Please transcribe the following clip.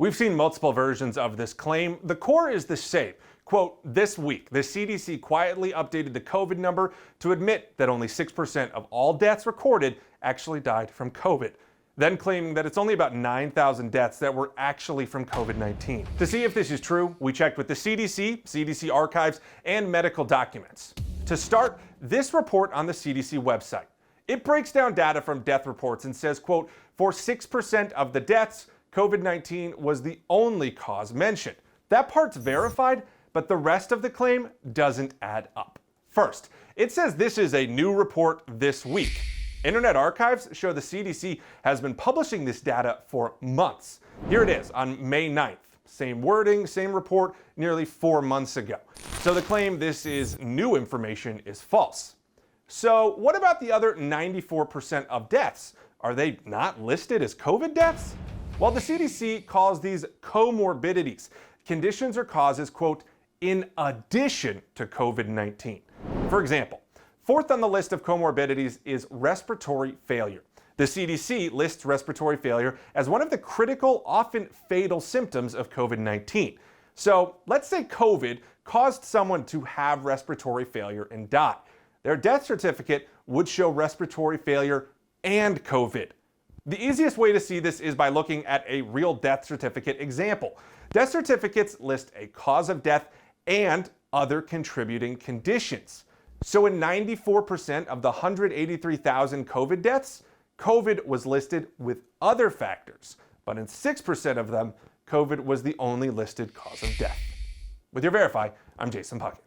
We've seen multiple versions of this claim. The core is the same. Quote, this week, the CDC quietly updated the COVID number to admit that only 6% of all deaths recorded actually died from COVID, then claiming that it's only about 9,000 deaths that were actually from COVID-19. To see if this is true, we checked with the CDC, CDC archives, and medical documents. To start, this report on the CDC website. It breaks down data from death reports and says, quote, for 6% of the deaths, COVID-19 was the only cause mentioned. That part's verified, but the rest of the claim doesn't add up. First, it says this is a new report this week. Internet archives show the CDC has been publishing this data for months. Here it is on May 9th. Same wording, same report, nearly 4 months ago. So the claim this is new information is false. So what about the other 94% of deaths? Are they not listed as COVID deaths? Well, the CDC calls these comorbidities, conditions or causes, quote, in addition to COVID-19. For example, fourth on the list of comorbidities is respiratory failure. The CDC lists respiratory failure as one of the critical, often fatal symptoms of COVID-19. So let's say COVID caused someone to have respiratory failure and die. Their death certificate would show respiratory failure and COVID. The easiest way to see this is by looking at a real death certificate example. Death certificates list a cause of death and other contributing conditions. So in 94% of the 183,000 COVID deaths, COVID was listed with other factors, but in 6% of them, COVID was the only listed cause of death. With your Verify, I'm Jason Puckett.